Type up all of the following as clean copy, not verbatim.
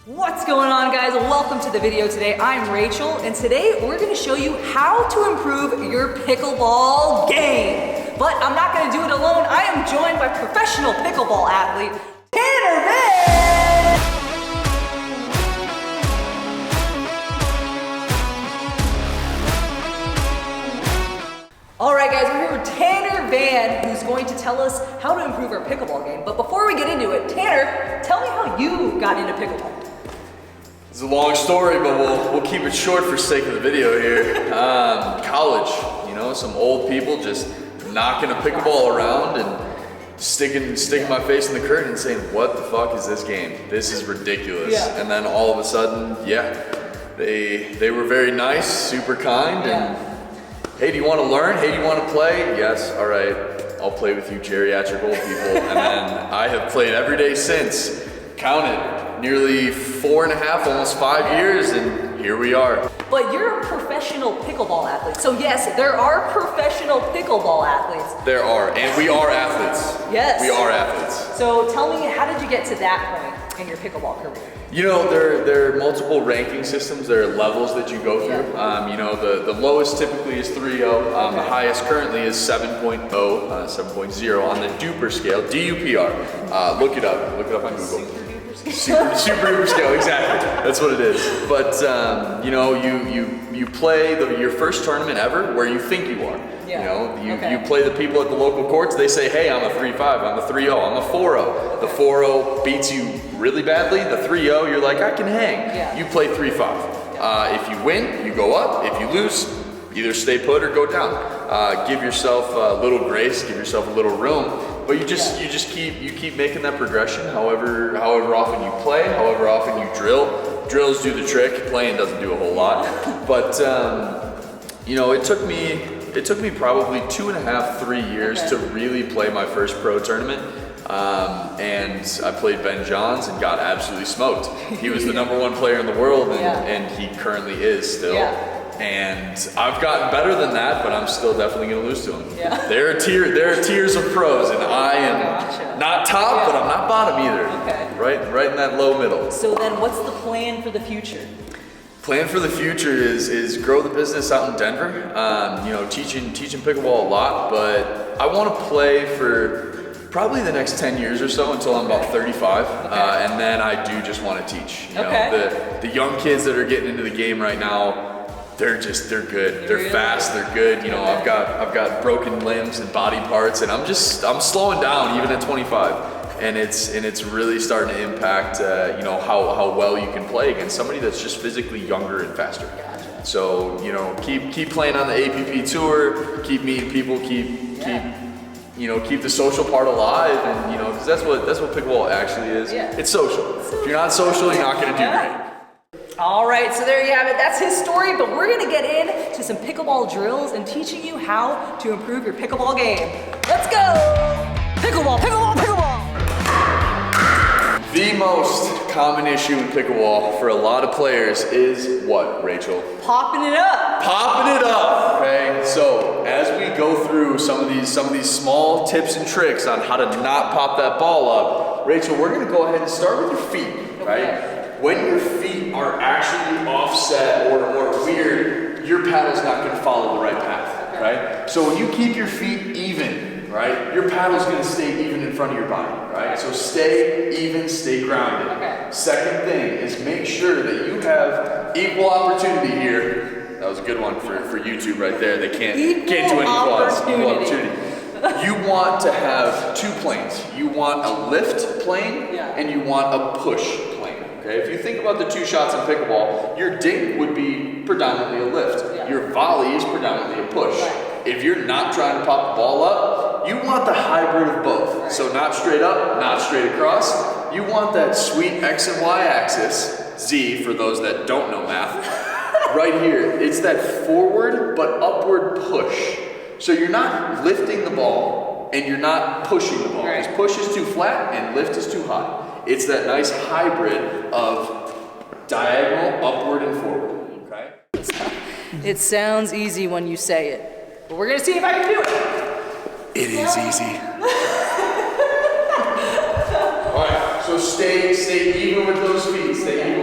What's going on, guys? Welcome to the video today. I'm Rachel, and today we're going to show you how to improve your pickleball game. But I'm not going to do it alone. I am joined by professional pickleball athlete, Tanner Vann! Alright guys, we're here with Tanner Vann, who's going to tell us how to improve our pickleball game. But before we get into it, Tanner, tell me how you got into pickleball. It's a long story, but we'll keep it short for sake of the video here. College, you know, some old people just knocking a pickleball around and sticking my face in the curtain and saying, what the fuck is this game? This is ridiculous. Yeah. And then all of a sudden, yeah, they were very nice, super kind, and hey, do you want to learn? Hey, do you want to play? Yes, all right, I'll play with you geriatric old people. And then I have played every day since, count it, nearly 4.5, almost 5 years, and here we are. But you're a professional pickleball athlete. So yes, there are professional pickleball athletes. There are, and we are athletes. Yes. We are athletes. So tell me, how did you get to that point in your pickleball career? You know, there are multiple ranking systems. There are levels that you go through. Yeah. You know, the lowest typically is 3.0. The highest currently is 7.0, 7.0 on the DUPR scale, D-U-P-R. Look it up on Google. Super duper scale, exactly. That's what it is. But you know, you play your first tournament ever where you think you are. Yeah. You know, you play the people at the local courts. They say, hey, I'm a 3.5, I'm a 3.0, I'm a 4.0. The 4.0 beats you really badly. The 3.0, you're like, I can hang. Yeah. You play 3.5. If you win, you go up. If you lose, either stay put or go down. Give yourself a little grace. Give yourself a little room. But you just keep making that progression. However often you play, however often you drill. Drills do the trick. Playing doesn't do a whole lot. But you know, it took me probably 2.5, 3 years to really play my first pro tournament. And I played Ben Johns and got absolutely smoked. He was the #1 player in the world, and he currently is still. Yeah. And I've gotten better than that, but I'm still definitely going to lose to him. Yeah. There are tiers of pros, and I am not top, but I'm not bottom either. Okay. Right in that low middle. So then what's the plan for the future? Plan for the future is grow the business out in Denver. You know, teaching pickleball a lot, but I want to play for probably the next 10 years or so until I'm about 35, and then I do just want to teach. You know, the young kids that are getting into the game right now, they're good. They're fast. They're good. You know, I've got broken limbs and body parts, and I'm slowing down even at 25, and it's really starting to impact you know, how well you can play against somebody that's just physically younger and faster. So, you know, keep playing on the APP tour, keep meeting people, keep the social part alive, and you know, because that's what pickleball actually is. It's social. If you're not social, you're not going to do great. All right, so there you have it. That's his story, but we're gonna get into some pickleball drills and teaching you how to improve your pickleball game. Let's go! Pickleball, pickleball, pickleball! The most common issue in pickleball for a lot of players is what, Rachel? Popping it up. Popping it up, okay? So as we go through some of these small tips and tricks on how to not pop that ball up, Rachel, we're gonna go ahead and start with your feet, right? When your feet are actually offset or weird, your paddle's not gonna follow the right path, right? So when you keep your feet even, right, your paddle's gonna stay even in front of your body, right? So stay even, stay grounded. Second thing is make sure that you have equal opportunity here. That was a good one for YouTube right there. They can't do any applause. Equal opportunity. You want to have 2 planes. You want a lift plane and you want a push plane. Okay, if you think about the 2 shots in pickleball, your dink would be predominantly a lift. Your volley is predominantly a push. If you're not trying to pop the ball up, you want the hybrid of both. So not straight up, not straight across. You want that sweet X and Y axis, Z for those that don't know math, right here. It's that forward but upward push. So you're not lifting the ball and you're not pushing the ball. Because push is too flat and lift is too high. It's that nice hybrid of diagonal, upward, and forward, okay? It sounds easy when you say it, but we're gonna see if I can do it. It is easy. All right, so stay even with those feet. Stay even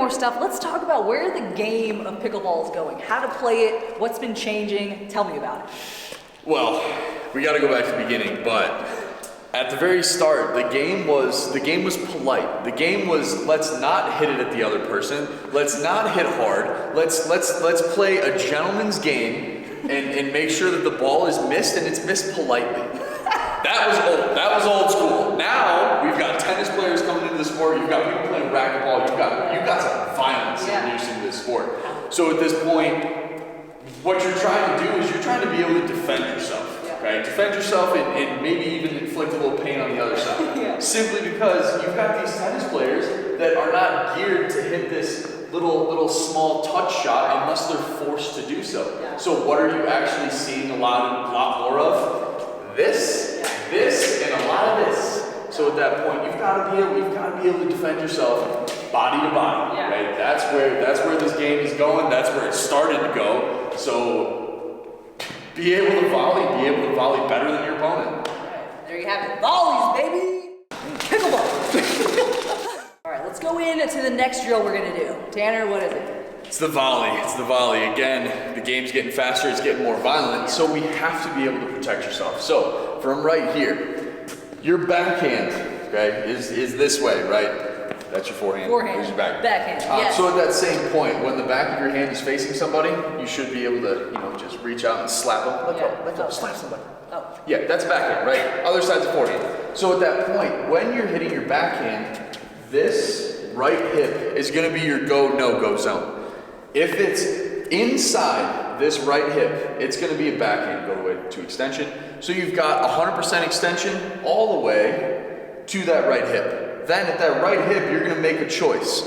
more stuff, let's talk about where the game of pickleball is going, how to play it, what's been changing. Tell me about it. Well, we got to go back to the beginning, but at the very start, the game was polite. The game was, let's not hit it at the other person. Let's not hit hard. Let's play a gentleman's game and make sure that the ball is missed and it's missed politely. That was old. That was old school. Now we've got tennis players coming into the sport. You've got people playing racquetball. You've got some violence introduced into this sport. So at this point, what you're trying to do is you're trying to be able to defend yourself. Right? Defend yourself and maybe even inflict a little pain on the other side. Simply because you've got these tennis players that are not geared to hit this little small touch shot unless they're forced to do so. So what are you actually seeing a lot more of? This, and a lot of this. So at that point, you've got to be able to defend yourself body to body. Right? That's where this game is going. That's where it started to go. So be able to volley better than your opponent. Right, there you have it. Volleys, baby! Pickleball! Alright, let's go into the next drill we're gonna do. Tanner, what is it? It's the volley. Again, the game's getting faster, it's getting more violent, so we have to be able to protect yourself. So, from right here, your backhand, okay, is this way, right? That's your forehand. Here's your backhand. Yes. So at that same point, when the back of your hand is facing somebody, you should be able to, just reach out and slap them. Let go, slap somebody. Oh. Yeah, that's backhand, right? Other side's a forehand. So at that point, when you're hitting your backhand, this right hip is going to be your go, no-go zone. If it's inside this right hip, it's going to be a backhand go away to extension. So you've got 100% extension all the way to that right hip. Then at that right hip, you're going to make a choice.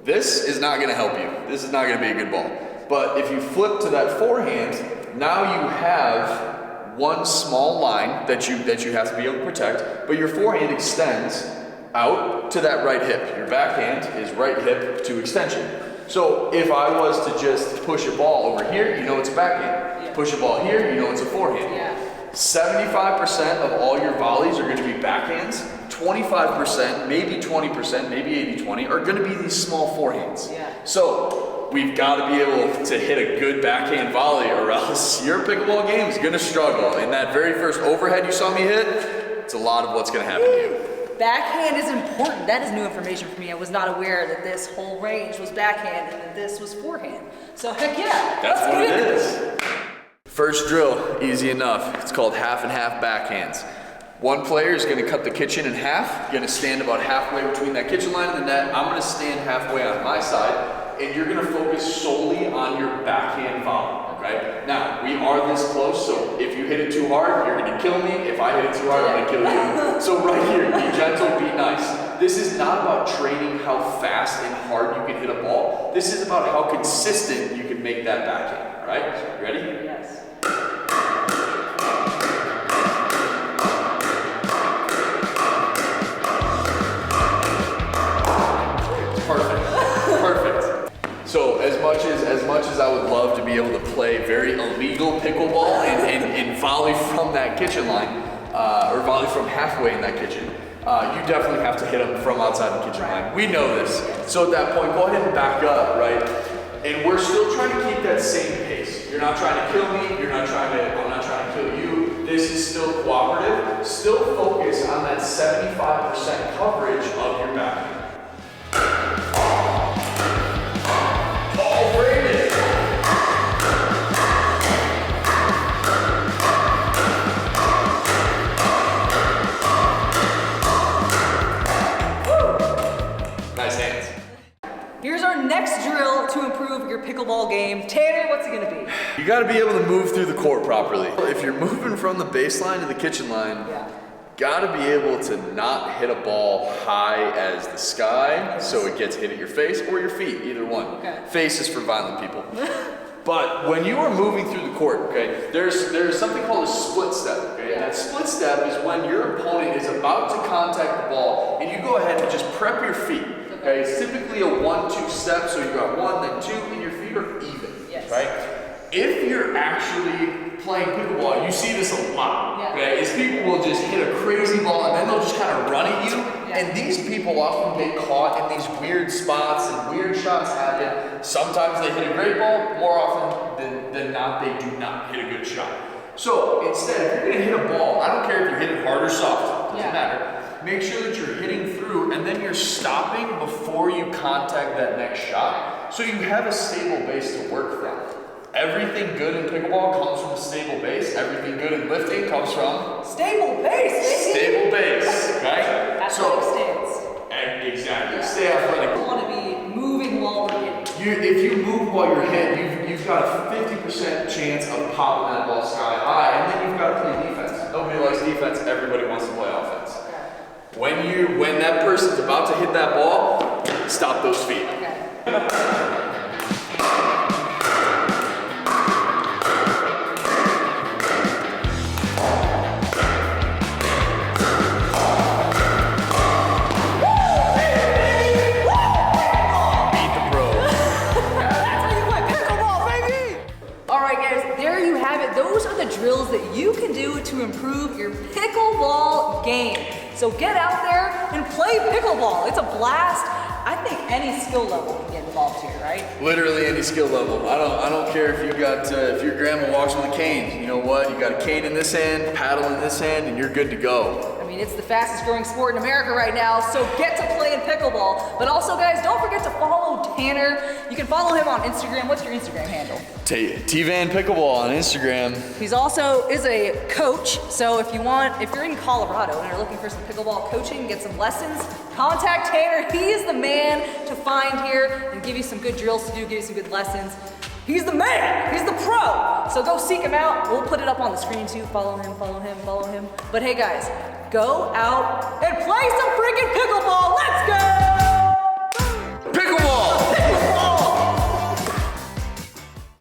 This is not going to help you. This is not going to be a good ball. But if you flip to that forehand, now you have one small line that you have to be able to protect, but your forehand extends out to that right hip. Your backhand is right hip to extension. So if I was to just push a ball over here, you know it's a backhand. Push a ball here, you know it's a forehand. 75% of all your volleys are going to be backhands. 25%, maybe 20%, maybe 80-20 are going to be these small forehands. So we've got to be able to hit a good backhand volley or else your pickleball game is going to struggle. And that very first overhead you saw me hit, it's a lot of what's going to happen to you. Backhand is important. That is new information for me. I was not aware that this whole range was backhand and that this was forehand. So heck yeah, that's what it is. First drill, easy enough. It's called half and half backhands. One player is going to cut the kitchen in half. You're going to stand about halfway between that kitchen line and the net. I'm going to stand halfway on my side, and you're going to focus solely on your backhand volley. Right? Now, we are this close, so if you hit it too hard, you're going to kill me. If I hit it too hard, I'm going to kill you. So right here, be gentle, be nice. This is not about training how fast and hard you can hit a ball. This is about how consistent you can make that backhand. All right? You ready? Yes. So as much as I would love to be able to play very illegal pickleball and volley from that kitchen line, or volley from halfway in that kitchen, you definitely have to hit them from outside the kitchen line. We know this. So at that point, go ahead and back up, right? And we're still trying to keep that same pace. You're not trying to kill me, I'm not trying to kill you. This is still cooperative. Still focus on that 75% coverage of your backhand. Here's our next drill to improve your pickleball game. Tanner, what's it gonna be? You gotta be able to move through the court properly. If you're moving from the baseline to the kitchen line, gotta be able to not hit a ball high as the sky so it gets hit at your face or your feet, either one. Face is for violent people. But when you are moving through the court, okay, there's something called a split step, okay? And that split step is when your opponent is about to contact the ball and you go ahead and just prep your feet. Okay, it's typically a 1-2 step, so you got 1, then 2, and your feet are even, right? If you're actually playing pickleball, you see this a lot, okay? Is people will just hit a crazy ball and then they'll just kind of run at you. And these people often get caught in these weird spots and weird shots happen. Sometimes they hit a great ball, more often than not, they do not hit a good shot. So instead, if you're gonna hit a ball, I don't care if you hit it hard or soft, doesn't matter. Make sure that you're hitting through and then you're stopping before you contact that next shot. So you have a stable base to work from. Everything good in pickleball comes from a stable base. Everything good in lifting comes from stable base, baby. Stable base, okay? Athletic stance. Exactly. Stay athletic. You want to be moving while we're hitting. If you move while you're hitting, you've got a 50% chance of popping that ball sky high, and then you've got to play defense. Nobody likes defense. Everybody wants to play offense. When that person's about to hit that ball, stop those feet. Okay. Those are the drills that you can do to improve your pickleball game. So get out there and play pickleball. It's a blast. I think any skill level can get involved here, right? Literally any skill level. I don't care if you got if your grandma walks with a cane. You know what? You got a cane in this hand, paddle in this hand, and you're good to go. I mean, it's the fastest growing sport in America right now, so get to play in pickleball. But also, guys, don't forget to follow Tanner. You can follow him on Instagram. What's your Instagram handle? TANNER VANN Pickleball on Instagram. He's also is a coach, so if you're in Colorado and are looking for some pickleball coaching, get some lessons, contact Tanner. He is the man to find here and give you some good drills to do, give you some good lessons. He's the man, he's the pro. So go seek him out. We'll put it up on the screen too. Follow him, follow him, follow him. But hey guys, go out and play some freaking pickleball. Let's go!